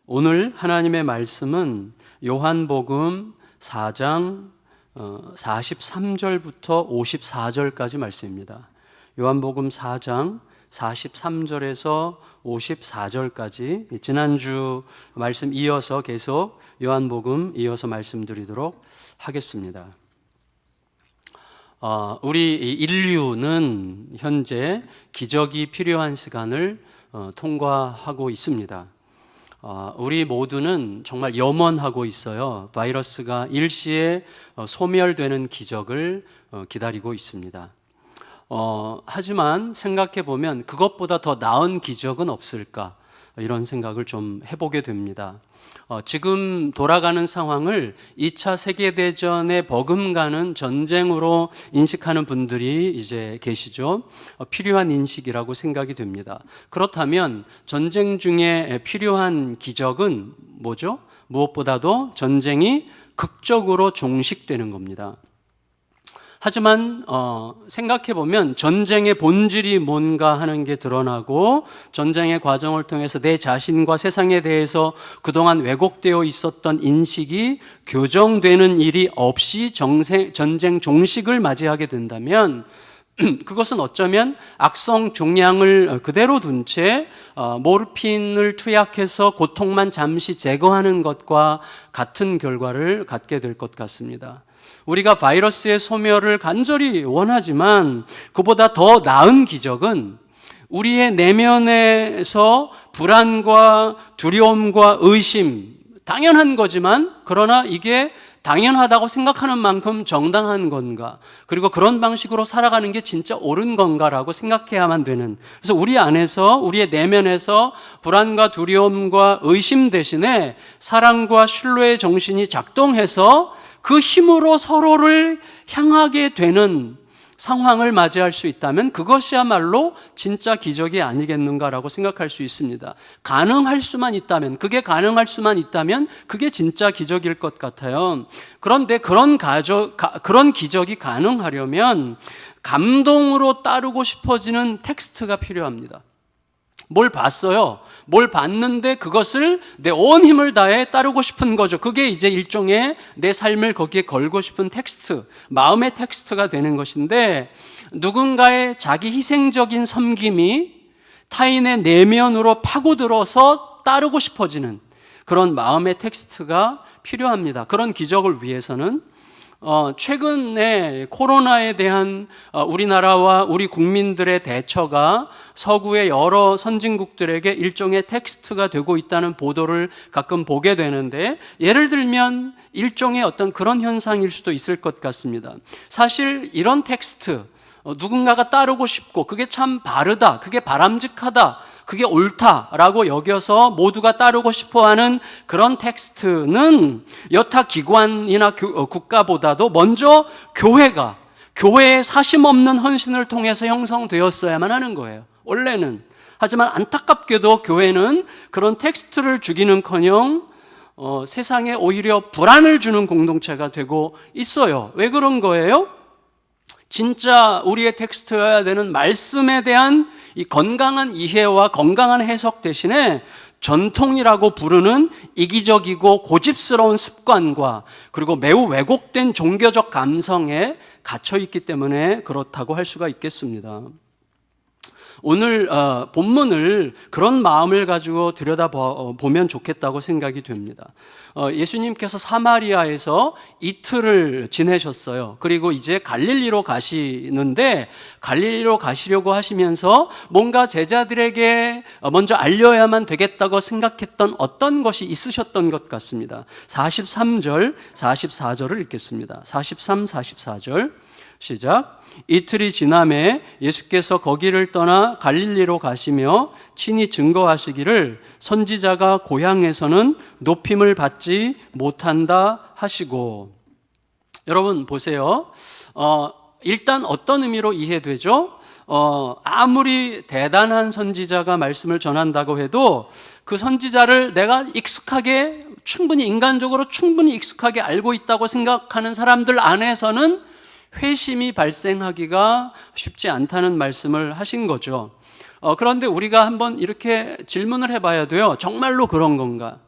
오늘 하나님의 말씀은 요한복음 4장 43절부터 54절까지 말씀입니다. 요한복음 4장 43절에서 54절까지 지난주 말씀 이어서 계속 요한복음 이어서 말씀드리도록 하겠습니다. 우리 인류는 현재 기적이 필요한 시간을 통과하고 있습니다. 우리 모두는 정말 염원하고 있어요. 바이러스가 일시에 소멸되는 기적을 기다리고 있습니다. 하지만 생각해 보면 그것보다 더 나은 기적은 없을까? 이런 생각을 좀 해보게 됩니다. 지금 돌아가는 상황을 2차 세계대전에 버금가는 전쟁으로 인식하는 분들이 이제 계시죠. 필요한 인식이라고 생각이 됩니다. 그렇다면 전쟁 중에 필요한 기적은 뭐죠? 무엇보다도 전쟁이 극적으로 종식되는 겁니다. 하지만 생각해보면 전쟁의 본질이 뭔가 하는 게 드러나고 종전쟁의 과정을 통해서 내 자신과 세상에 대해서 그동안 왜곡되어 있었던 인식이 교정되는 일이 없이 전쟁 종식을 맞이하게 된다면 그것은 어쩌면 악성 종양을 그대로 둔 채 모르핀을 투약해서 고통만 잠시 제거하는 것과 같은 결과를 갖게 될 것 같습니다. 우리가 바이러스의 소멸을 간절히 원하지만 그보다 더 나은 기적은 우리의 내면에서 불안과 두려움과 의심, 당연한 거지만 그러나 이게 당연하다고 생각하는 만큼 정당한 건가, 그리고 그런 방식으로 살아가는 게 진짜 옳은 건가라고 생각해야만 되는, 그래서 우리 안에서, 우리의 내면에서 불안과 두려움과 의심 대신에 사랑과 신뢰의 정신이 작동해서 그 힘으로 서로를 향하게 되는 상황을 맞이할 수 있다면 그것이야말로 진짜 기적이 아니겠는가라고 생각할 수 있습니다. 가능할 수만 있다면, 그게 가능할 수만 있다면 그게 진짜 기적일 것 같아요. 그런데 그런 기적이 가능하려면 감동으로 따르고 싶어지는 텍스트가 필요합니다. 뭘 봤어요. 뭘 봤는데 그것을 내 온 힘을 다해 따르고 싶은 거죠. 그게 이제 일종의 내 삶을 거기에 걸고 싶은 텍스트, 마음의 텍스트가 되는 것인데, 누군가의 자기 희생적인 섬김이 타인의 내면으로 파고들어서 따르고 싶어지는 그런 마음의 텍스트가 필요합니다. 그런 기적을 위해서는 최근에 코로나에 대한 우리나라와 우리 국민들의 대처가 서구의 여러 선진국들에게 일종의 텍스트가 되고 있다는 보도를 가끔 보게 되는데, 예를 들면 일종의 어떤 그런 현상일 수도 있을 것 같습니다. 사실 이런 텍스트, 누군가가 따르고 싶고 그게 참 바르다, 그게 바람직하다, 그게 옳다라고 여겨서 모두가 따르고 싶어하는 그런 텍스트는 여타 기관이나 국가보다도 먼저 교회의 사심없는 헌신을 통해서 형성되었어야만 하는 거예요, 원래는. 하지만 안타깝게도 교회는 그런 텍스트를 주기는커녕 세상에 오히려 불안을 주는 공동체가 되고 있어요. 왜 그런 거예요? 진짜 우리의 텍스트여야 되는 말씀에 대한 이 건강한 이해와 건강한 해석 대신에 전통이라고 부르는 이기적이고 고집스러운 습관과 그리고 매우 왜곡된 종교적 감성에 갇혀 있기 때문에 그렇다고 할 수가 있겠습니다. 오늘 본문을 그런 마음을 가지고 들여다보면 좋겠다고 생각이 됩니다. 예수님께서 사마리아에서 이틀을 지내셨어요. 그리고 이제 갈릴리로 가시는데, 갈릴리로 가시려고 하시면서 뭔가 제자들에게 먼저 알려야만 되겠다고 생각했던 어떤 것이 있으셨던 것 같습니다. 43절, 44절을 읽겠습니다. 43, 44절 시작. 이틀이 지남에 예수께서 거기를 떠나 갈릴리로 가시며 친히 증거하시기를 선지자가 고향에서는 높임을 받지 못한다 하시고. 여러분 보세요. 일단 어떤 의미로 이해되죠? 아무리 대단한 선지자가 말씀을 전한다고 해도 그 선지자를 내가 충분히 인간적으로 충분히 익숙하게 알고 있다고 생각하는 사람들 안에서는 회심이 발생하기가 쉽지 않다는 말씀을 하신 거죠. 그런데 우리가 한번 이렇게 질문을 해봐야 돼요. 정말로 그런 건가?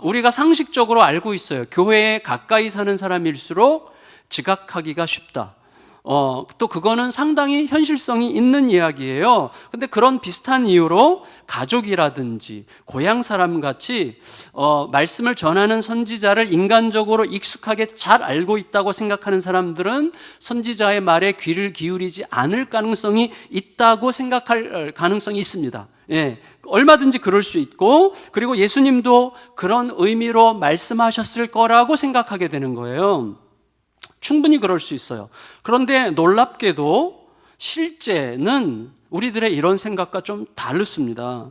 우리가 상식적으로 알고 있어요. 교회에 가까이 사는 사람일수록 지각하기가 쉽다. 또 그거는 상당히 현실성이 있는 이야기예요. 근데 그런 비슷한 이유로 가족이라든지 고향 사람 같이 말씀을 전하는 선지자를 인간적으로 익숙하게 잘 알고 있다고 생각하는 사람들은 선지자의 말에 귀를 기울이지 않을 가능성이 있다고 생각할 가능성이 있습니다. 예, 얼마든지 그럴 수 있고, 그리고 예수님도 그런 의미로 말씀하셨을 거라고 생각하게 되는 거예요. 충분히 그럴 수 있어요. 그런데 놀랍게도 실제는 우리들의 이런 생각과 좀 다릅니다.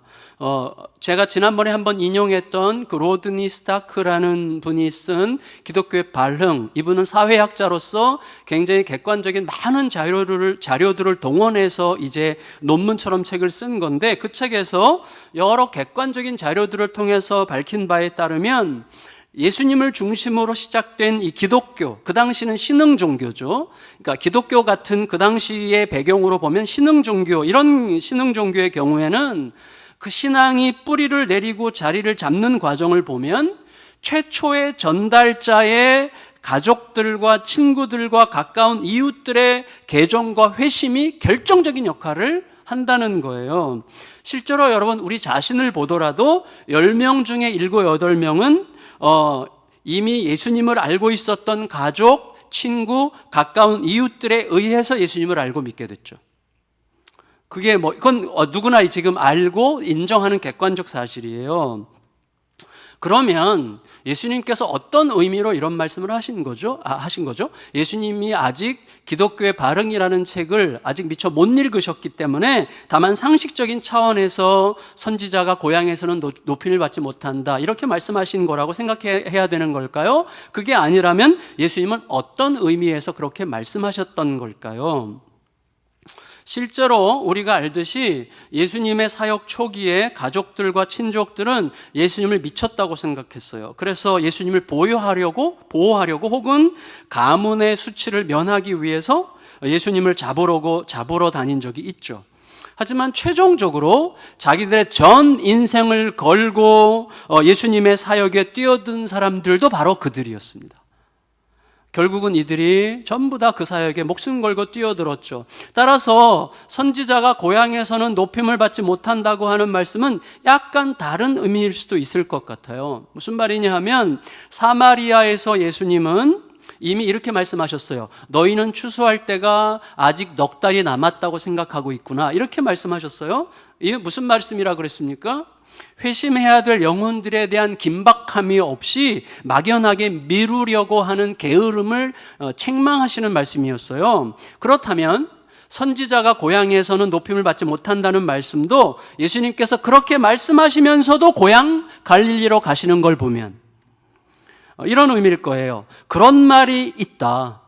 제가 지난번에 한번 인용했던 그 로드니 스타크라는 분이 쓴 기독교의 발흥, 이분은 사회학자로서 굉장히 객관적인 많은 자료들을 동원해서 이제 논문처럼 책을 쓴 건데, 그 책에서 여러 객관적인 자료들을 통해서 밝힌 바에 따르면 예수님을 중심으로 시작된 이 기독교, 그 당시는 신흥 종교죠. 그러니까 기독교 같은 그 당시의 배경으로 보면 신흥 종교, 이런 신흥 종교의 경우에는 그 신앙이 뿌리를 내리고 자리를 잡는 과정을 보면 최초의 전달자의 가족들과 친구들과 가까운 이웃들의 개종과 회심이 결정적인 역할을 한다는 거예요. 실제로 여러분, 우리 자신을 보더라도 10명 중에 7, 8명은 이미 예수님을 알고 있었던 가족, 친구, 가까운 이웃들에 의해서 예수님을 알고 믿게 됐죠. 그게 이건 누구나 지금 알고 인정하는 객관적 사실이에요. 그러면 예수님께서 어떤 의미로 이런 말씀을 하신 거죠? 예수님이 아직 기독교의 발흥이라는 책을 아직 미처 못 읽으셨기 때문에 다만 상식적인 차원에서 선지자가 고향에서는 높임을 받지 못한다, 이렇게 말씀하신 거라고 생각해야 되는 걸까요? 그게 아니라면 예수님은 어떤 의미에서 그렇게 말씀하셨던 걸까요? 실제로 우리가 알듯이 예수님의 사역 초기에 가족들과 친족들은 예수님을 미쳤다고 생각했어요. 그래서 예수님을 보호하려고 혹은 가문의 수치를 면하기 위해서 예수님을 잡으러 다닌 적이 있죠. 하지만 최종적으로 자기들의 전 인생을 걸고 예수님의 사역에 뛰어든 사람들도 바로 그들이었습니다. 결국은 이들이 전부 다 그 사역에 목숨 걸고 뛰어들었죠. 따라서 선지자가 고향에서는 높임을 받지 못한다고 하는 말씀은 약간 다른 의미일 수도 있을 것 같아요. 무슨 말이냐 하면, 사마리아에서 예수님은 이미 이렇게 말씀하셨어요. 너희는 추수할 때가 아직 넉 달이 남았다고 생각하고 있구나, 이렇게 말씀하셨어요. 이게 무슨 말씀이라 그랬습니까? 회심해야 될 영혼들에 대한 긴박함이 없이 막연하게 미루려고 하는 게으름을 책망하시는 말씀이었어요. 그렇다면 선지자가 고향에서는 높임을 받지 못한다는 말씀도 예수님께서 그렇게 말씀하시면서도 고향 갈릴리로 가시는 걸 보면 이런 의미일 거예요. 그런 말이 있다.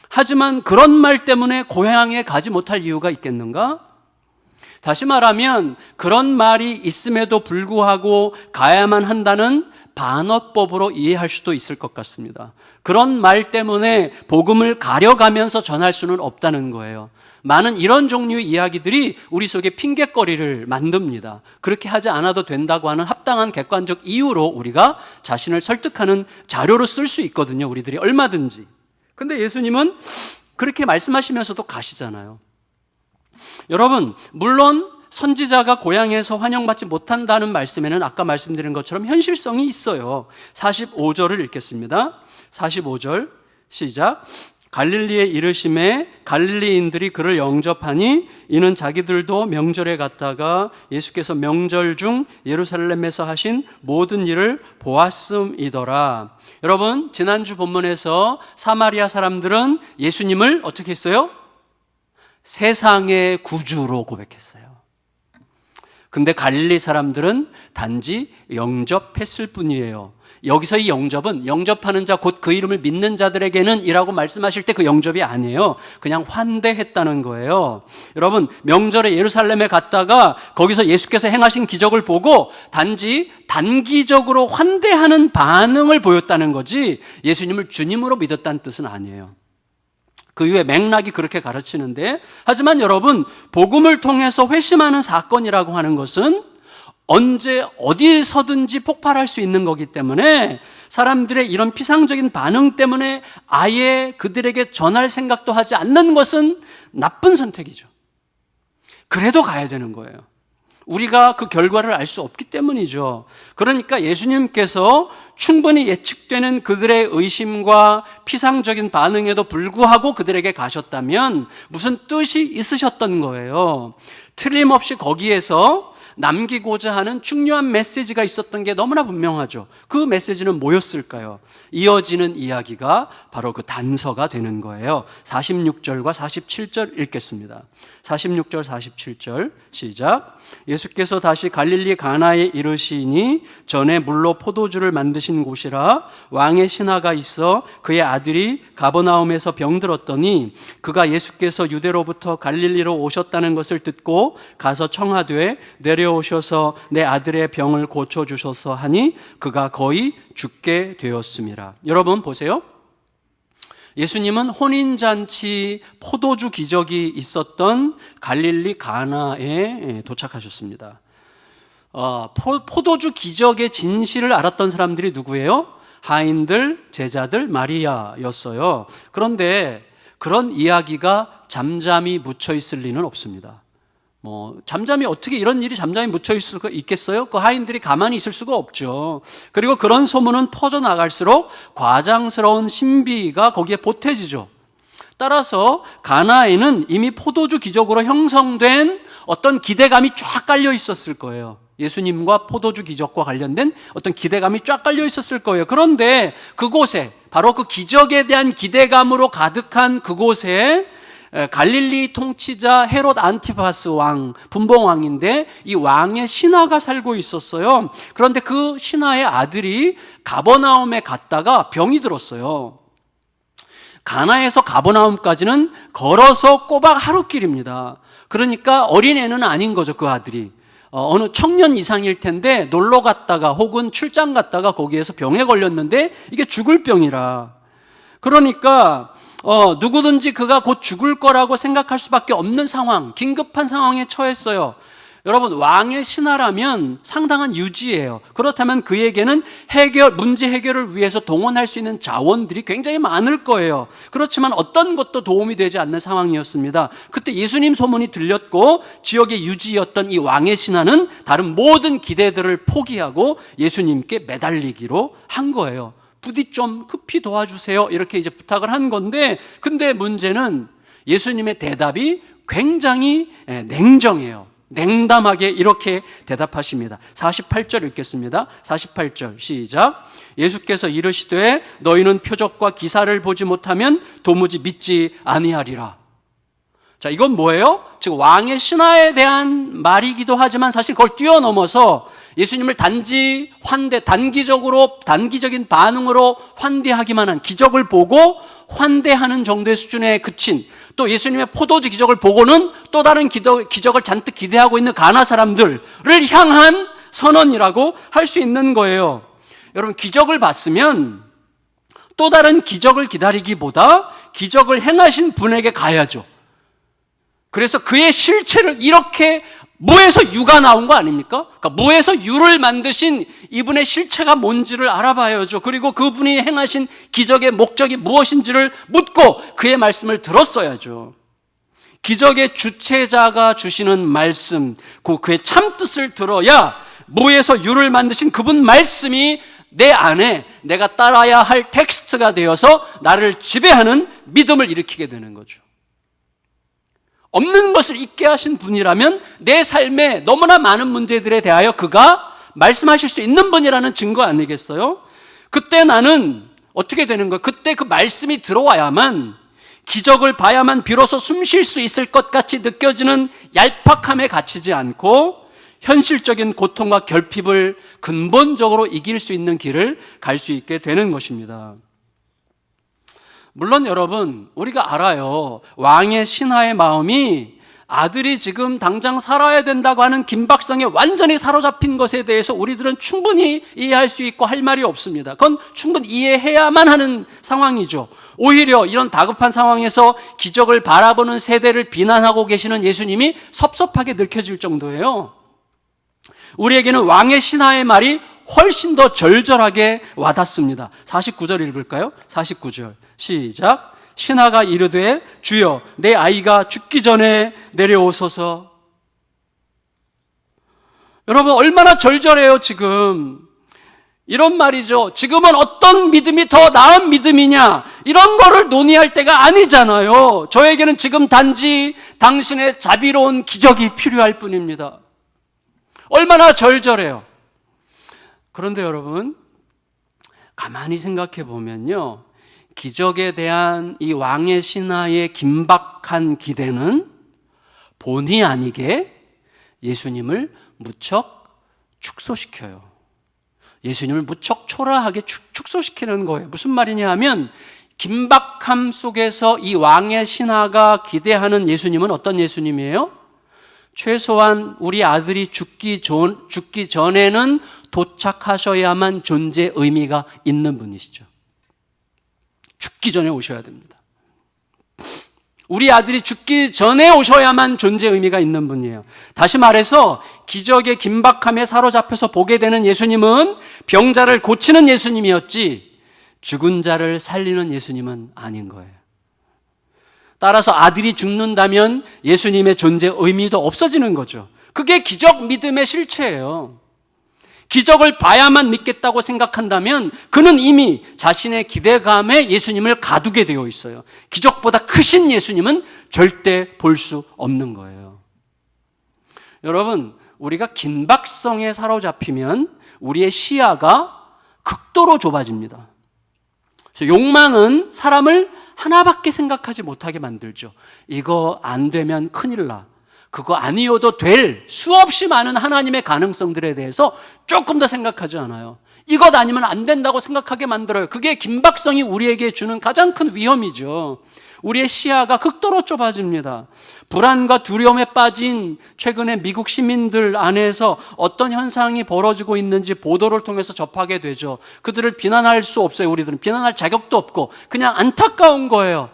하지만 그런 말 때문에 고향에 가지 못할 이유가 있겠는가? 다시 말하면 그런 말이 있음에도 불구하고 가야만 한다는 반어법으로 이해할 수도 있을 것 같습니다. 그런 말 때문에 복음을 가려가면서 전할 수는 없다는 거예요. 많은 이런 종류의 이야기들이 우리 속에 핑곗거리를 만듭니다. 그렇게 하지 않아도 된다고 하는 합당한 객관적 이유로 우리가 자신을 설득하는 자료로 쓸 수 있거든요, 우리들이 얼마든지. 근데 예수님은 그렇게 말씀하시면서도 가시잖아요. 여러분, 물론 선지자가 고향에서 환영받지 못한다는 말씀에는 아까 말씀드린 것처럼 현실성이 있어요. 45절을 읽겠습니다. 45절 시작. 갈릴리에 이르심에 갈릴리인들이 그를 영접하니 이는 자기들도 명절에 갔다가 예수께서 명절 중 예루살렘에서 하신 모든 일을 보았음이더라. 여러분, 지난주 본문에서 사마리아 사람들은 예수님을 어떻게 했어요? 세상의 구주로 고백했어요. 근데 갈릴리 사람들은 단지 영접했을 뿐이에요. 여기서 이 영접하는 자, 곧 그 이름을 믿는 자들에게는 이라고 말씀하실 때 그 영접이 아니에요. 그냥 환대했다는 거예요. 여러분, 명절에 예루살렘에 갔다가 거기서 예수께서 행하신 기적을 보고 단지 단기적으로 환대하는 반응을 보였다는 거지 예수님을 주님으로 믿었다는 뜻은 아니에요. 그 이후에 맥락이 그렇게 가르치는데, 하지만 여러분, 복음을 통해서 회심하는 사건이라고 하는 것은 언제 어디서든지 폭발할 수 있는 거기 때문에 사람들의 이런 피상적인 반응 때문에 아예 그들에게 전할 생각도 하지 않는 것은 나쁜 선택이죠. 그래도 가야 되는 거예요. 우리가 그 결과를 알 수 없기 때문이죠. 그러니까 예수님께서 충분히 예측되는 그들의 의심과 피상적인 반응에도 불구하고 그들에게 가셨다면 무슨 뜻이 있으셨던 거예요. 틀림없이 거기에서 남기고자 하는 중요한 메시지가 있었던 게 너무나 분명하죠. 그 메시지는 뭐였을까요? 이어지는 이야기가 바로 그 단서가 되는 거예요. 46절과 47절 읽겠습니다. 46절 47절 시작. 예수께서 다시 갈릴리 가나에 이르시니 전에 물로 포도주를 만드신 곳이라 왕의 신하가 있어 그의 아들이 가버나움에서 병들었더니 그가 예수께서 유대로부터 갈릴리로 오셨다는 것을 듣고 가서 청하되 내려오셔서 내 아들의 병을 고쳐주소서 하니 그가 거의 죽게 되었습니다. 여러분 보세요. 예수님은 혼인잔치 포도주 기적이 있었던 갈릴리 가나에 도착하셨습니다. 포도주 기적의 진실을 알았던 사람들이 누구예요? 하인들, 제자들, 마리아였어요. 그런데 그런 이야기가 잠잠히 묻혀 있을 리는 없습니다. 잠잠히 어떻게 이런 일이 잠잠히 묻혀 있을 수가 있겠어요? 그 하인들이 가만히 있을 수가 없죠. 그리고 그런 소문은 퍼져나갈수록 과장스러운 신비가 거기에 보태지죠. 따라서 가나에는 이미 포도주 기적으로 형성된 어떤 기대감이 쫙 깔려 있었을 거예요. 예수님과 포도주 기적과 관련된 어떤 기대감이 쫙 깔려 있었을 거예요. 그런데 그곳에 바로 그 기적에 대한 기대감으로 가득한 그곳에 갈릴리 통치자 헤롯 안티파스 왕, 분봉왕인데 이 왕의 신하가 살고 있었어요. 그런데 그 신하의 아들이 가버나움에 갔다가 병이 들었어요. 가나에서 가버나움까지는 걸어서 꼬박 하루길입니다. 그러니까 어린애는 아닌 거죠, 그 아들이. 어느 청년 이상일 텐데 놀러 갔다가 혹은 출장 갔다가 거기에서 병에 걸렸는데 이게 죽을 병이라. 그러니까 누구든지 그가 곧 죽을 거라고 생각할 수밖에 없는 상황, 긴급한 상황에 처했어요. 여러분, 왕의 신하라면 상당한 유지예요. 그렇다면 그에게는 문제 해결을 위해서 동원할 수 있는 자원들이 굉장히 많을 거예요. 그렇지만 어떤 것도 도움이 되지 않는 상황이었습니다. 그때 예수님 소문이 들렸고 지역의 유지였던 이 왕의 신하는 다른 모든 기대들을 포기하고 예수님께 매달리기로 한 거예요. 부디 좀 급히 도와주세요. 이렇게 이제 부탁을 한 건데, 근데 문제는 예수님의 대답이 굉장히 냉정해요. 냉담하게 이렇게 대답하십니다. 48절 읽겠습니다. 48절 시작. 예수께서 이르시되 너희는 표적과 기사를 보지 못하면 도무지 믿지 아니하리라. 자, 이건 뭐예요? 지금 왕의 신하에 대한 말이기도 하지만 사실 그걸 뛰어넘어서 예수님을 단기적인 반응으로 환대하기만 한, 기적을 보고 환대하는 정도의 수준에 그친, 또 예수님의 포도주 기적을 보고는 또 다른 기적을 잔뜩 기대하고 있는 가나 사람들을 향한 선언이라고 할 수 있는 거예요. 여러분, 기적을 봤으면 또 다른 기적을 기다리기보다 기적을 행하신 분에게 가야죠. 그래서 그의 실체를, 이렇게 무에서 유가 나온 거 아닙니까? 그러니까 무에서 유를 만드신 이분의 실체가 뭔지를 알아봐야죠. 그리고 그분이 행하신 기적의 목적이 무엇인지를 묻고 그의 말씀을 들었어야죠. 기적의 주체자가 주시는 말씀, 그의 참뜻을 들어야 무에서 유를 만드신 그분 말씀이 내 안에 내가 따라야 할 텍스트가 되어서 나를 지배하는 믿음을 일으키게 되는 거죠. 없는 것을 있게 하신 분이라면 내 삶에 너무나 많은 문제들에 대하여 그가 말씀하실 수 있는 분이라는 증거 아니겠어요? 그때 나는 어떻게 되는 거예요? 그때 그 말씀이 들어와야만, 기적을 봐야만 비로소 숨 쉴 수 있을 것 같이 느껴지는 얄팍함에 갇히지 않고 현실적인 고통과 결핍을 근본적으로 이길 수 있는 길을 갈 수 있게 되는 것입니다. 물론 여러분, 우리가 알아요. 왕의 신하의 마음이 아들이 지금 당장 살아야 된다고 하는 긴박성에 완전히 사로잡힌 것에 대해서 우리들은 충분히 이해할 수 있고 할 말이 없습니다. 그건 충분히 이해해야만 하는 상황이죠. 오히려 이런 다급한 상황에서 기적을 바라보는 세대를 비난하고 계시는 예수님이 섭섭하게 느껴질 정도예요. 우리에게는 왕의 신하의 말이 훨씬 더 절절하게 와닿습니다. 49절 읽을까요? 49절 시작. 신하가 이르되 주여 내 아이가 죽기 전에 내려오소서. 여러분 얼마나 절절해요 지금. 이런 말이죠. 지금은 어떤 믿음이 더 나은 믿음이냐 이런 거를 논의할 때가 아니잖아요. 저에게는 지금 단지 당신의 자비로운 기적이 필요할 뿐입니다. 얼마나 절절해요. 그런데 여러분 가만히 생각해 보면요, 기적에 대한 이 왕의 신하의 긴박한 기대는 본의 아니게 예수님을 무척 축소시켜요. 예수님을 무척 초라하게 축소시키는 거예요. 무슨 말이냐 하면 긴박함 속에서 이 왕의 신하가 기대하는 예수님은 어떤 예수님이에요? 최소한 우리 아들이 죽기 전에는 도착하셔야만 존재 의미가 있는 분이시죠. 죽기 전에 오셔야 됩니다. 우리 아들이 죽기 전에 오셔야만 존재 의미가 있는 분이에요. 다시 말해서 기적의 긴박함에 사로잡혀서 보게 되는 예수님은 병자를 고치는 예수님이었지 죽은 자를 살리는 예수님은 아닌 거예요. 따라서 아들이 죽는다면 예수님의 존재 의미도 없어지는 거죠. 그게 기적 믿음의 실체예요. 기적을 봐야만 믿겠다고 생각한다면 그는 이미 자신의 기대감에 예수님을 가두게 되어 있어요. 기적보다 크신 예수님은 절대 볼 수 없는 거예요. 여러분, 우리가 긴박성에 사로잡히면 우리의 시야가 극도로 좁아집니다. 그래서 욕망은 사람을 하나밖에 생각하지 못하게 만들죠. 이거 안 되면 큰일 나. 그거 아니어도 될 수없이 많은 하나님의 가능성들에 대해서 조금 더 생각하지 않아요. 이것 아니면 안 된다고 생각하게 만들어요. 그게 긴박성이 우리에게 주는 가장 큰 위험이죠. 우리의 시야가 극도로 좁아집니다. 불안과 두려움에 빠진 최근에 미국 시민들 안에서 어떤 현상이 벌어지고 있는지 보도를 통해서 접하게 되죠. 그들을 비난할 수 없어요. 우리들은 비난할 자격도 없고 그냥 안타까운 거예요.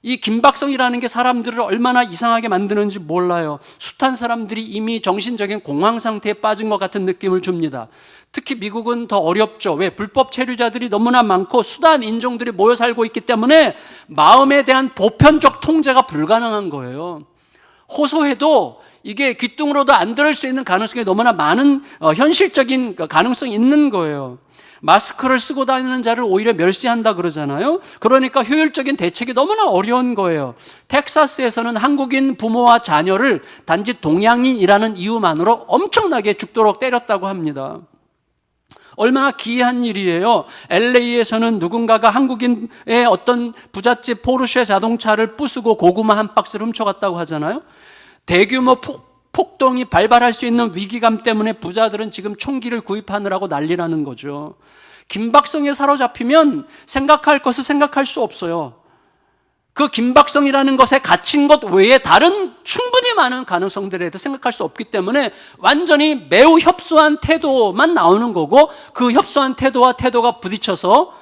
이 긴박성이라는 게 사람들을 얼마나 이상하게 만드는지 몰라요. 숱한 사람들이 이미 정신적인 공황 상태에 빠진 것 같은 느낌을 줍니다. 특히 미국은 더 어렵죠. 왜? 불법 체류자들이 너무나 많고 수단 인종들이 모여 살고 있기 때문에 마음에 대한 보편적 통제가 불가능한 거예요. 호소해도 이게 귀뚱으로도 안 들을 수 있는 가능성이 너무나 많은 현실적인 가능성이 있는 거예요. 마스크를 쓰고 다니는 자를 오히려 멸시한다 그러잖아요. 그러니까 효율적인 대책이 너무나 어려운 거예요. 텍사스에서는 한국인 부모와 자녀를 단지 동양인이라는 이유만으로 엄청나게 죽도록 때렸다고 합니다. 얼마나 기이한 일이에요. LA에서는 누군가가 한국인의 어떤 부잣집 포르쉐 자동차를 부수고 고구마 한 박스를 훔쳐갔다고 하잖아요. 대규모 폭동이 발발할 수 있는 위기감 때문에 부자들은 지금 총기를 구입하느라고 난리라는 거죠. 긴박성에 사로잡히면 생각할 것을 생각할 수 없어요. 그 긴박성이라는 것에 갇힌 것 외에 다른 충분히 많은 가능성들에 대해서 생각할 수 없기 때문에 완전히 매우 협소한 태도만 나오는 거고 그 협소한 태도와 태도가 부딪혀서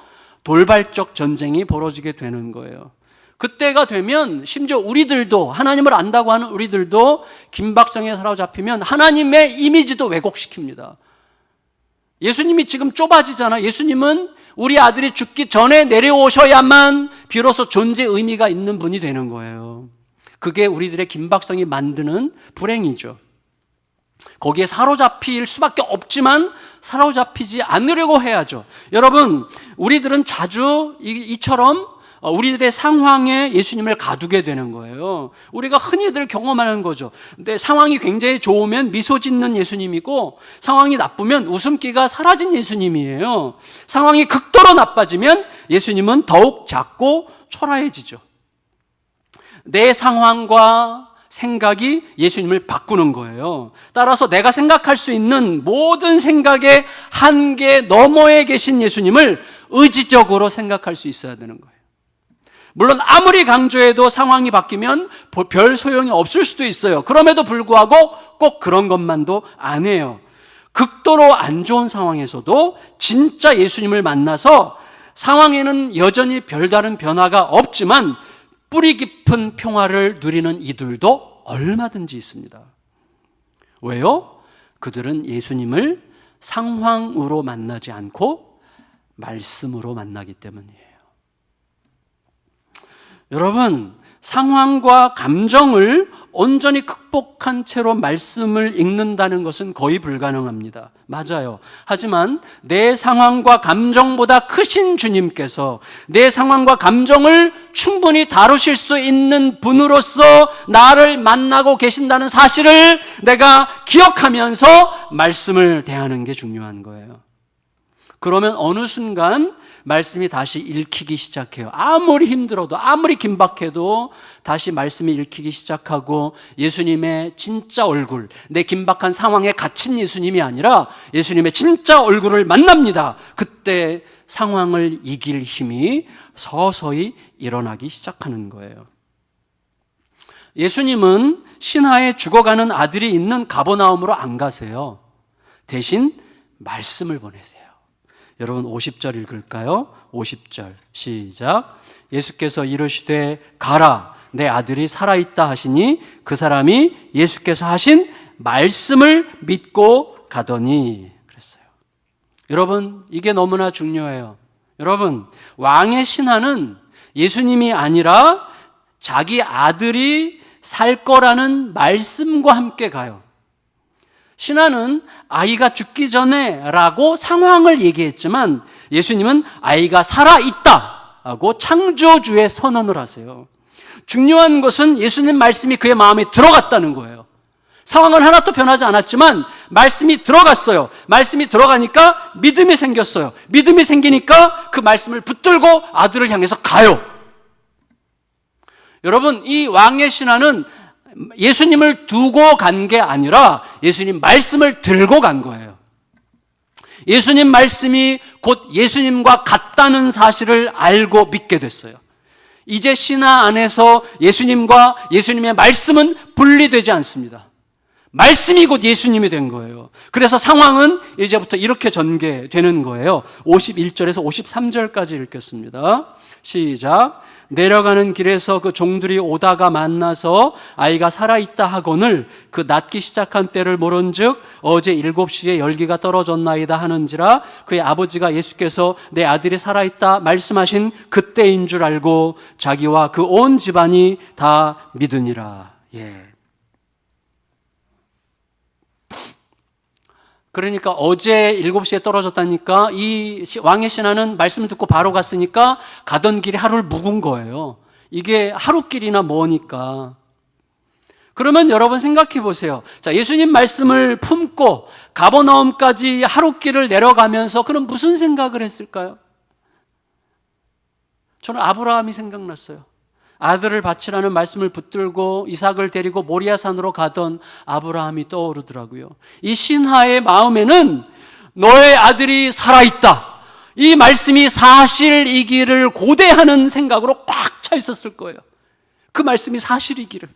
돌발적 전쟁이 벌어지게 되는 거예요. 그때가 되면 심지어 우리들도 하나님을 안다고 하는 우리들도 긴박성에 사로잡히면 하나님의 이미지도 왜곡시킵니다. 예수님이 지금 좁아지잖아. 예수님은 우리 아들이 죽기 전에 내려오셔야만 비로소 존재 의미가 있는 분이 되는 거예요. 그게 우리들의 긴박성이 만드는 불행이죠. 거기에 사로잡힐 수밖에 없지만 사로잡히지 않으려고 해야죠. 여러분, 우리들은 자주 이처럼 우리들의 상황에 예수님을 가두게 되는 거예요. 우리가 흔히들 경험하는 거죠. 근데 상황이 굉장히 좋으면 미소 짓는 예수님이고 상황이 나쁘면 웃음기가 사라진 예수님이에요. 상황이 극도로 나빠지면 예수님은 더욱 작고 초라해지죠. 내 상황과 생각이 예수님을 바꾸는 거예요. 따라서 내가 생각할 수 있는 모든 생각의 한계 너머에 계신 예수님을 의지적으로 생각할 수 있어야 되는 거예요. 물론 아무리 강조해도 상황이 바뀌면 별 소용이 없을 수도 있어요. 그럼에도 불구하고 꼭 그런 것만도 안 해요. 극도로 안 좋은 상황에서도 진짜 예수님을 만나서 상황에는 여전히 별다른 변화가 없지만 뿌리 깊은 평화를 누리는 이들도 얼마든지 있습니다. 왜요? 그들은 예수님을 상황으로 만나지 않고 말씀으로 만나기 때문이에요. 여러분, 상황과 감정을 온전히 극복한 채로 말씀을 읽는다는 것은 거의 불가능합니다. 맞아요. 하지만 내 상황과 감정보다 크신 주님께서 내 상황과 감정을 충분히 다루실 수 있는 분으로서 나를 만나고 계신다는 사실을 내가 기억하면서 말씀을 대하는 게 중요한 거예요. 그러면 어느 순간 말씀이 다시 읽히기 시작해요. 아무리 힘들어도, 아무리 긴박해도 다시 말씀이 읽히기 시작하고 예수님의 진짜 얼굴, 내 긴박한 상황에 갇힌 예수님이 아니라 예수님의 진짜 얼굴을 만납니다. 그때 상황을 이길 힘이 서서히 일어나기 시작하는 거예요. 예수님은 신하에 죽어가는 아들이 있는 가버나움으로 안 가세요. 대신 말씀을 보내세요. 여러분 50절 읽을까요? 50절 시작. 예수께서 이르시되 가라, 내 아들이 살아있다 하시니 그 사람이 예수께서 하신 말씀을 믿고 가더니 그랬어요. 여러분, 이게 너무나 중요해요. 여러분, 왕의 신하는 예수님이 아니라 자기 아들이 살 거라는 말씀과 함께 가요. 신하는 아이가 죽기 전에 라고 상황을 얘기했지만 예수님은 아이가 살아있다 하고 창조주의 선언을 하세요. 중요한 것은 예수님 말씀이 그의 마음에 들어갔다는 거예요. 상황은 하나도 변하지 않았지만 말씀이 들어갔어요. 말씀이 들어가니까 믿음이 생겼어요. 믿음이 생기니까 그 말씀을 붙들고 아들을 향해서 가요. 여러분, 이 왕의 신하는 예수님을 두고 간 게 아니라 예수님 말씀을 들고 간 거예요. 예수님 말씀이 곧 예수님과 같다는 사실을 알고 믿게 됐어요. 이제 신하 안에서 예수님과 예수님의 말씀은 분리되지 않습니다. 말씀이 곧 예수님이 된 거예요. 그래서 상황은 이제부터 이렇게 전개되는 거예요. 51절에서 53절까지 읽겠습니다. 시작. 내려가는 길에서 그 종들이 오다가 만나서 아이가 살아있다 하거늘 그 낫기 시작한 때를 모른즉 어제 7시에 열기가 떨어졌나이다 하는지라 그의 아버지가 예수께서 내 아들이 살아있다 말씀하신 그때인 줄 알고 자기와 그 온 집안이 다 믿으니라. 그러니까 어제 7시에 떨어졌다니까 이 왕의 신하는 말씀을 듣고 바로 갔으니까 가던 길이 하루를 묵은 거예요. 이게 하루길이나 뭐니까. 그러면 여러분 생각해 보세요. 자, 예수님 말씀을 품고 가버나움까지 하루길을 내려가면서 그는 무슨 생각을 했을까요? 저는 아브라함이 생각났어요. 아들을 바치라는 말씀을 붙들고 이삭을 데리고 모리아산으로 가던 아브라함이 떠오르더라고요. 이 신하의 마음에는 너의 아들이 살아있다, 이 말씀이 사실이기를 고대하는 생각으로 꽉 차 있었을 거예요. 그 말씀이 사실이기를.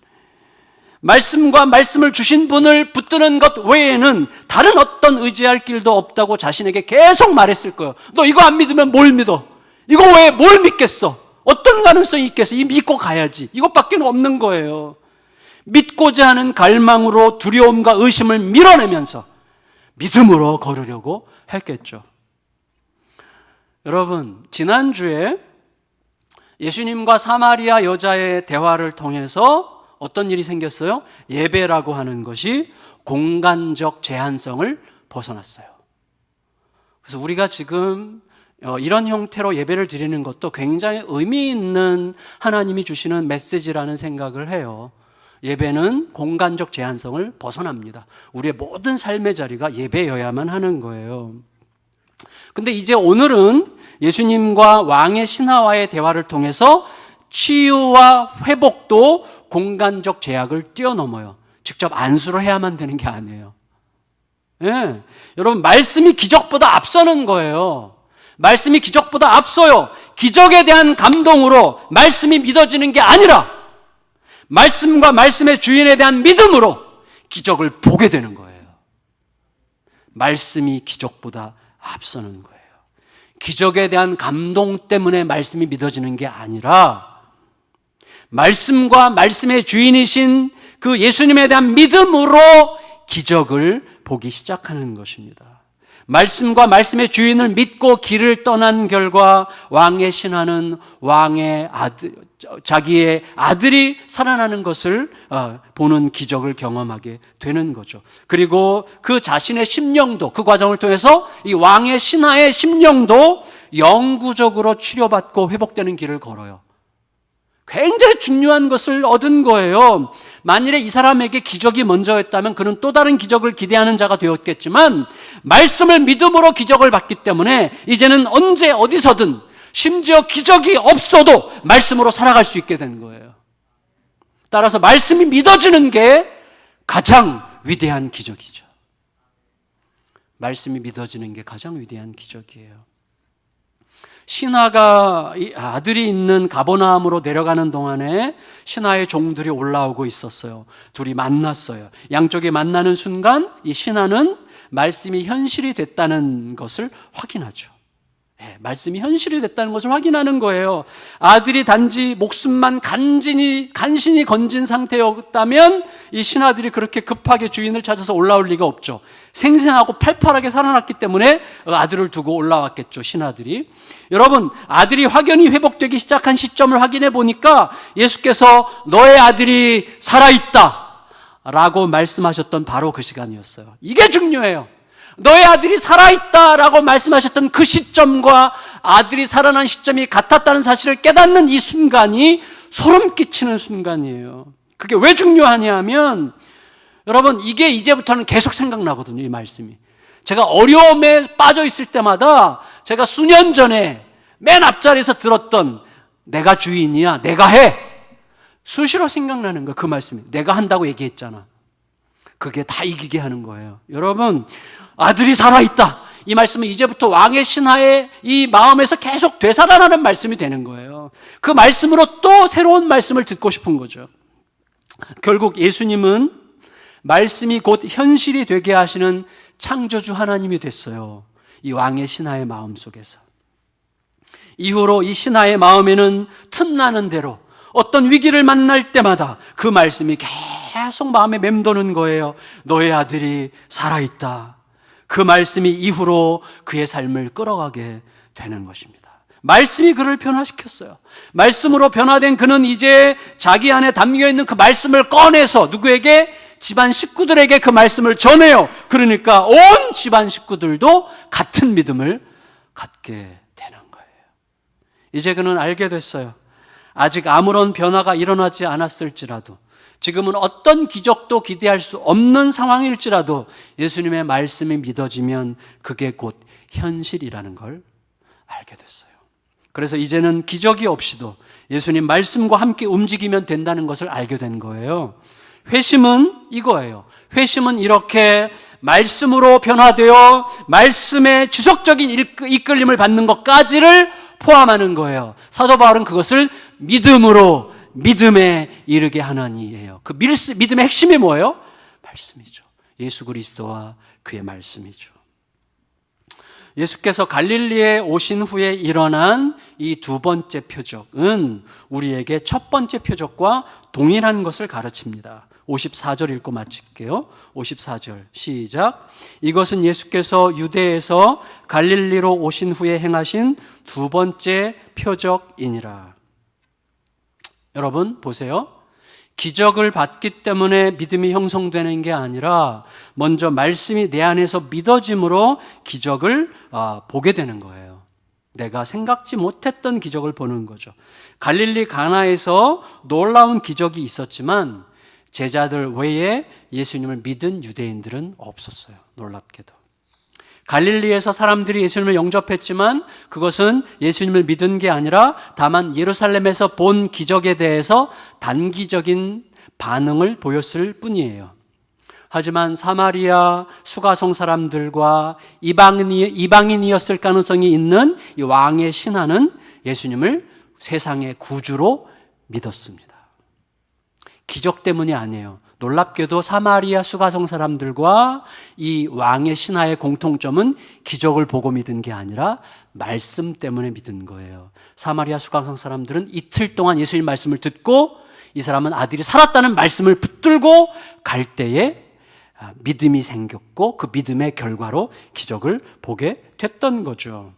말씀과 말씀을 주신 분을 붙드는 것 외에는 다른 어떤 의지할 길도 없다고 자신에게 계속 말했을 거예요. 너 이거 안 믿으면 뭘 믿어? 이거 왜 뭘 믿겠어? 어떤 가능성이 있겠어? 이 믿고 가야지. 이것밖에 없는 거예요. 믿고자 하는 갈망으로 두려움과 의심을 밀어내면서 믿음으로 걸으려고 했겠죠. 여러분, 지난주에 예수님과 사마리아 여자의 대화를 통해서 어떤 일이 생겼어요? 예배라고 하는 것이 공간적 제한성을 벗어났어요. 그래서 우리가 지금 이런 형태로 예배를 드리는 것도 굉장히 의미 있는 하나님이 주시는 메시지라는 생각을 해요. 예배는 공간적 제한성을 벗어납니다. 우리의 모든 삶의 자리가 예배여야만 하는 거예요. 근데 이제 오늘은 예수님과 왕의 신하와의 대화를 통해서 치유와 회복도 공간적 제약을 뛰어넘어요. 직접 안수를 해야만 되는 게 아니에요. 예, 여러분, 말씀이 기적보다 앞서는 거예요. 말씀이 기적보다 앞서요. 기적에 대한 감동으로 말씀이 믿어지는 게 아니라 말씀과 말씀의 주인에 대한 믿음으로 기적을 보게 되는 거예요. 말씀이 기적보다 앞서는 거예요. 기적에 대한 감동 때문에 말씀이 믿어지는 게 아니라 말씀과 말씀의 주인이신 그 예수님에 대한 믿음으로 기적을 보기 시작하는 것입니다. 말씀과 말씀의 주인을 믿고 길을 떠난 결과 왕의 신하는 자기의 아들이 살아나는 것을 보는 기적을 경험하게 되는 거죠. 그리고 그 자신의 심령도, 그 과정을 통해서 이 왕의 신하의 심령도 영구적으로 치료받고 회복되는 길을 걸어요. 굉장히 중요한 것을 얻은 거예요. 만일에 이 사람에게 기적이 먼저였다면 그는 또 다른 기적을 기대하는 자가 되었겠지만, 말씀을 믿음으로 기적을 받기 때문에 이제는 언제 어디서든, 심지어 기적이 없어도 말씀으로 살아갈 수 있게 된 거예요. 따라서 말씀이 믿어지는 게 가장 위대한 기적이죠. 말씀이 믿어지는 게 가장 위대한 기적이에요. 신하가 아들이 있는 가버나움으로 내려가는 동안에 신하의 종들이 올라오고 있었어요. 둘이 만났어요. 양쪽이 만나는 순간 이 신하는 말씀이 현실이 됐다는 것을 확인하죠. 말씀이 현실이 됐다는 것을 확인하는 거예요. 아들이 단지 목숨만 간신히 건진 상태였다면 이 신하들이 그렇게 급하게 주인을 찾아서 올라올 리가 없죠. 생생하고 팔팔하게 살아났기 때문에 아들을 두고 올라왔겠죠, 신하들이. 여러분, 아들이 확연히 회복되기 시작한 시점을 확인해 보니까 예수께서 너의 아들이 살아있다 라고 말씀하셨던 바로 그 시간이었어요. 이게 중요해요. 너의 아들이 살아있다라고 말씀하셨던 그 시점과 아들이 살아난 시점이 같았다는 사실을 깨닫는 이 순간이 소름 끼치는 순간이에요. 그게 왜 중요하냐 하면, 여러분, 이게 이제부터는 계속 생각나거든요, 이 말씀이. 제가 어려움에 빠져 있을 때마다 제가 수년 전에 맨 앞자리에서 들었던 내가 주인이야, 내가 해, 수시로 생각나는 거예요. 그 말씀이. 내가 한다고 얘기했잖아. 그게 다 이기게 하는 거예요. 여러분, 아들이 살아있다, 이 말씀은 이제부터 왕의 신하의 이 마음에서 계속 되살아나는 말씀이 되는 거예요. 그 말씀으로 또 새로운 말씀을 듣고 싶은 거죠. 결국 예수님은 말씀이 곧 현실이 되게 하시는 창조주 하나님이 됐어요. 이 왕의 신하의 마음 속에서. 이후로 이 신하의 마음에는 틈나는 대로 어떤 위기를 만날 때마다 그 말씀이 계속 마음에 맴도는 거예요. 너의 아들이 살아있다. 그 말씀이 이후로 그의 삶을 끌어가게 되는 것입니다. 말씀이 그를 변화시켰어요. 말씀으로 변화된 그는 이제 자기 안에 담겨있는 그 말씀을 꺼내서 누구에게? 집안 식구들에게 그 말씀을 전해요. 그러니까 온 집안 식구들도 같은 믿음을 갖게 되는 거예요. 이제 그는 알게 됐어요. 아직 아무런 변화가 일어나지 않았을지라도, 지금은 어떤 기적도 기대할 수 없는 상황일지라도 예수님의 말씀이 믿어지면 그게 곧 현실이라는 걸 알게 됐어요. 그래서 이제는 기적이 없이도 예수님 말씀과 함께 움직이면 된다는 것을 알게 된 거예요. 회심은 이거예요. 회심은 이렇게 말씀으로 변화되어 말씀의 지속적인 이끌림을 받는 것까지를 포함하는 거예요. 사도 바울은 그것을 믿음으로 믿음에 이르게 하나니예요. 그 믿음의 핵심이 뭐예요? 말씀이죠. 예수 그리스도와 그의 말씀이죠. 예수께서 갈릴리에 오신 후에 일어난 이 두 번째 표적은 우리에게 첫 번째 표적과 동일한 것을 가르칩니다. 54절 읽고 마칠게요. 54절 시작. 이것은 예수께서 유대에서 갈릴리로 오신 후에 행하신 두 번째 표적이니라. 여러분 보세요. 기적을 받기 때문에 믿음이 형성되는 게 아니라 먼저 말씀이 내 안에서 믿어짐으로 기적을 보게 되는 거예요. 내가 생각지 못했던 기적을 보는 거죠. 갈릴리 가나에서 놀라운 기적이 있었지만 제자들 외에 예수님을 믿은 유대인들은 없었어요. 놀랍게도. 갈릴리에서 사람들이 예수님을 영접했지만 그것은 예수님을 믿은 게 아니라 다만 예루살렘에서 본 기적에 대해서 단기적인 반응을 보였을 뿐이에요. 하지만 사마리아 수가성 사람들과 이방인이었을 가능성이 있는 이 왕의 신하는 예수님을 세상의 구주로 믿었습니다. 기적 때문이 아니에요. 놀랍게도 사마리아 수가성 사람들과 이 왕의 신하의 공통점은 기적을 보고 믿은 게 아니라 말씀 때문에 믿은 거예요. 사마리아 수가성 사람들은 이틀 동안 예수님 말씀을 듣고 이 사람은 아들이 살았다는 말씀을 붙들고 갈 때에 믿음이 생겼고 그 믿음의 결과로 기적을 보게 됐던 거죠.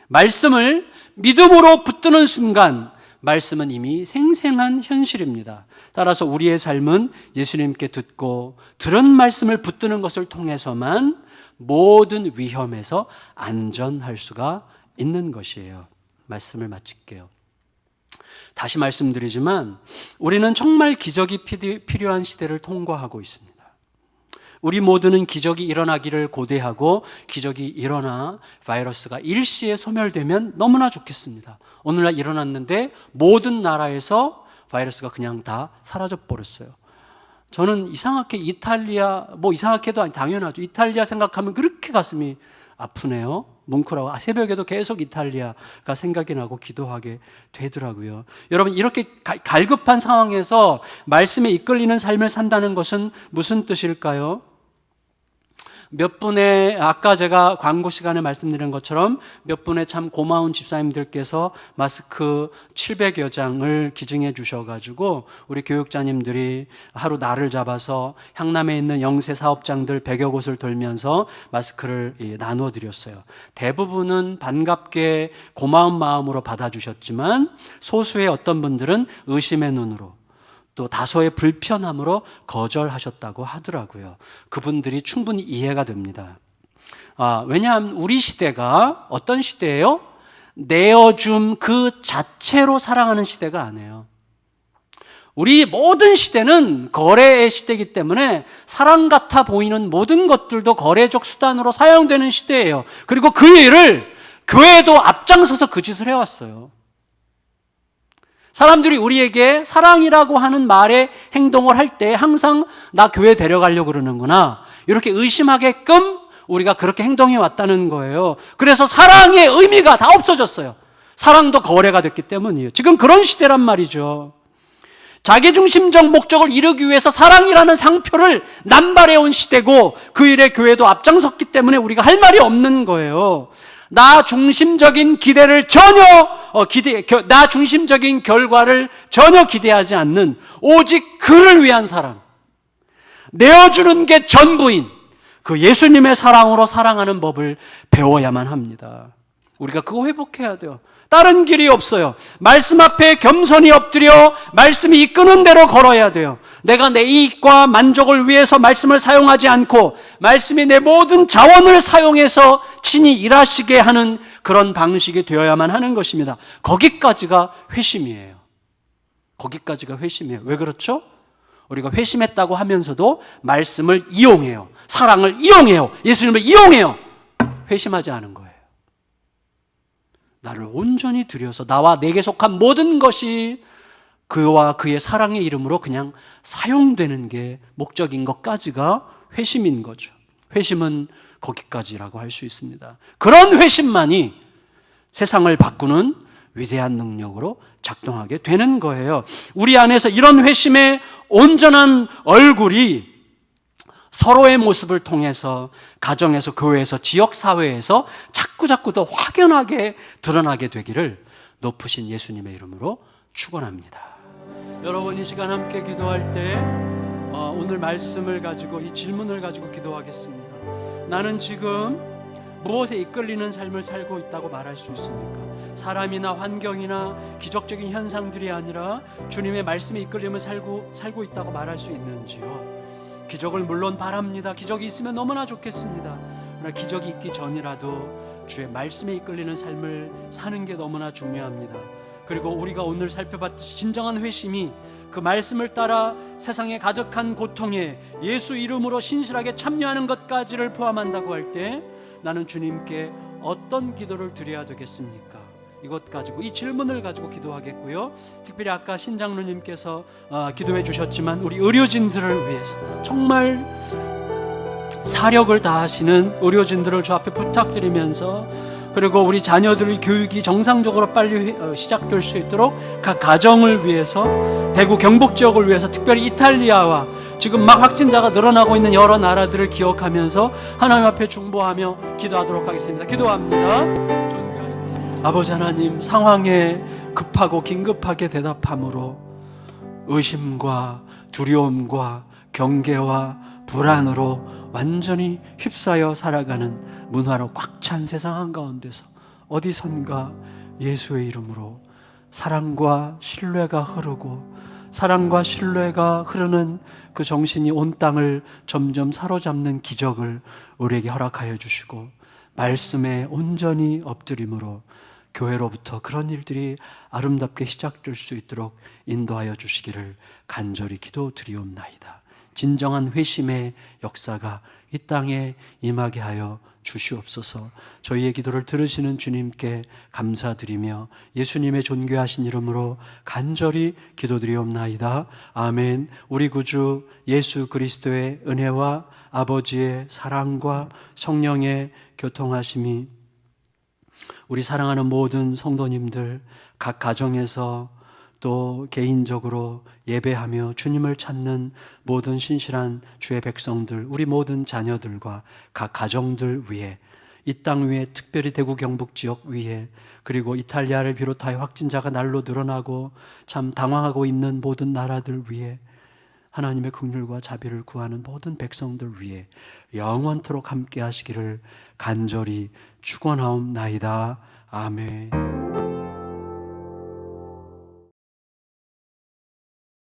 말씀을 믿음으로 붙드는 순간 말씀은 이미 생생한 현실입니다. 따라서 우리의 삶은 예수님께 듣고 들은 말씀을 붙드는 것을 통해서만 모든 위험에서 안전할 수가 있는 것이에요. 말씀을 마칠게요. 다시 말씀드리지만 우리는 정말 기적이 필요한 시대를 통과하고 있습니다. 우리 모두는 기적이 일어나기를 고대하고 기적이 일어나 바이러스가 일시에 소멸되면 너무나 좋겠습니다. 오늘날 일어났는데 모든 나라에서 바이러스가 그냥 다 사라져 버렸어요. 저는 이상하게 이탈리아, 이상하게도 아니 당연하죠. 이탈리아 생각하면 그렇게 가슴이 아프네요. 뭉클하고 새벽에도 계속 이탈리아가 생각이 나고 기도하게 되더라고요. 여러분, 이렇게 갈급한 상황에서 말씀에 이끌리는 삶을 산다는 것은 무슨 뜻일까요? 몇 분의, 아까 제가 광고 시간에 말씀드린 것처럼 몇 분의 참 고마운 집사님들께서 마스크 700여 장을 기증해 주셔가지고 우리 교육자님들이 하루 날을 잡아서 향남에 있는 영세 사업장들 100여 곳을 돌면서 마스크를 나누어 드렸어요. 대부분은 반갑게 고마운 마음으로 받아주셨지만 소수의 어떤 분들은 의심의 눈으로 또 다소의 불편함으로 거절하셨다고 하더라고요. 그분들이 충분히 이해가 됩니다. 왜냐하면 우리 시대가 어떤 시대예요? 내어줌 그 자체로 사랑하는 시대가 아니에요. 우리 모든 시대는 거래의 시대이기 때문에 사랑 같아 보이는 모든 것들도 거래적 수단으로 사용되는 시대예요. 그리고 그 일을 교회도 앞장서서 그 짓을 해왔어요. 사람들이 우리에게 사랑이라고 하는 말에 행동을 할 때 항상 나 교회 데려가려고 그러는구나 이렇게 의심하게끔 우리가 그렇게 행동해 왔다는 거예요. 그래서 사랑의 의미가 다 없어졌어요. 사랑도 거래가 됐기 때문이에요. 지금 그런 시대란 말이죠. 자기중심적 목적을 이루기 위해서 사랑이라는 상표를 남발해온 시대고 그 일에 교회도 앞장섰기 때문에 우리가 할 말이 없는 거예요. 나 중심적인 기대를 나 중심적인 결과를 전혀 기대하지 않는 오직 그를 위한 사랑, 내어주는 게 전부인 그 예수님의 사랑으로 사랑하는 법을 배워야만 합니다. 우리가 그거 회복해야 돼요. 다른 길이 없어요. 말씀 앞에 겸손히 엎드려 말씀이 이끄는 대로 걸어야 돼요. 내가 내 이익과 만족을 위해서 말씀을 사용하지 않고 말씀이 내 모든 자원을 사용해서 친히 일하시게 하는 그런 방식이 되어야만 하는 것입니다. 거기까지가 회심이에요. 거기까지가 회심이에요. 왜 그렇죠? 우리가 회심했다고 하면서도 말씀을 이용해요. 사랑을 이용해요. 예수님을 이용해요. 회심하지 않은 거예요. 나를 온전히 들여서 나와 내게 속한 모든 것이 그와 그의 사랑의 이름으로 그냥 사용되는 게 목적인 것까지가 회심인 거죠. 회심은 거기까지라고 할 수 있습니다. 그런 회심만이 세상을 바꾸는 위대한 능력으로 작동하게 되는 거예요. 우리 안에서 이런 회심의 온전한 얼굴이 서로의 모습을 통해서 가정에서, 교회에서, 지역사회에서 자꾸 더 확연하게 드러나게 되기를 높으신 예수님의 이름으로 축원합니다. 여러분, 이 시간 함께 기도할 때 오늘 말씀을 가지고 이 질문을 가지고 기도하겠습니다. 나는 지금 무엇에 이끌리는 삶을 살고 있다고 말할 수 있습니까? 사람이나 환경이나 기적적인 현상들이 아니라 주님의 말씀에 이끌림을 살고 있다고 말할 수 있는지요? 기적을 물론 바랍니다. 기적이 있으면 너무나 좋겠습니다. 그러나 기적이 있기 전이라도 주의 말씀에 이끌리는 삶을 사는 게 너무나 중요합니다. 그리고 우리가 오늘 살펴봤듯이 진정한 회심이 그 말씀을 따라 세상에 가득한 고통에 예수 이름으로 신실하게 참여하는 것까지를 포함한다고 할 때 나는 주님께 어떤 기도를 드려야 되겠습니까? 이것 가지고, 이 질문을 가지고 기도하겠고요. 특별히 아까 신장로님께서 기도해 주셨지만 우리 의료진들을 위해서 정말 사력을 다하시는 의료진들을 주 앞에 부탁드리면서, 그리고 우리 자녀들의 교육이 정상적으로 빨리 시작될 수 있도록 각 가정을 위해서, 대구 경북 지역을 위해서, 특별히 이탈리아와 지금 막 확진자가 늘어나고 있는 여러 나라들을 기억하면서 하나님 앞에 중보하며 기도하도록 하겠습니다. 기도합니다. 아버지 하나님, 상황에 급하고 긴급하게 대답함으로 의심과 두려움과 경계와 불안으로 완전히 휩싸여 살아가는 문화로 꽉 찬 세상 한가운데서 어디선가 예수의 이름으로 사랑과 신뢰가 흐르고, 사랑과 신뢰가 흐르는 그 정신이 온 땅을 점점 사로잡는 기적을 우리에게 허락하여 주시고, 말씀에 온전히 엎드림으로 교회로부터 그런 일들이 아름답게 시작될 수 있도록 인도하여 주시기를 간절히 기도드리옵나이다. 진정한 회심의 역사가 이 땅에 임하게 하여 주시옵소서. 저희의 기도를 들으시는 주님께 감사드리며 예수님의 존귀하신 이름으로 간절히 기도드리옵나이다. 아멘. 우리 구주 예수 그리스도의 은혜와 아버지의 사랑과 성령의 교통하심이 우리 사랑하는 모든 성도님들, 각 가정에서 또 개인적으로 예배하며 주님을 찾는 모든 신실한 주의 백성들, 우리 모든 자녀들과 각 가정들 위에, 이 땅 위에, 특별히 대구 경북 지역 위에, 그리고 이탈리아를 비롯하여 확진자가 날로 늘어나고 참 당황하고 있는 모든 나라들 위에, 하나님의 긍휼과 자비를 구하는 모든 백성들 위에 영원토록 함께 하시기를 간절히 축원하옵나이다. 아멘.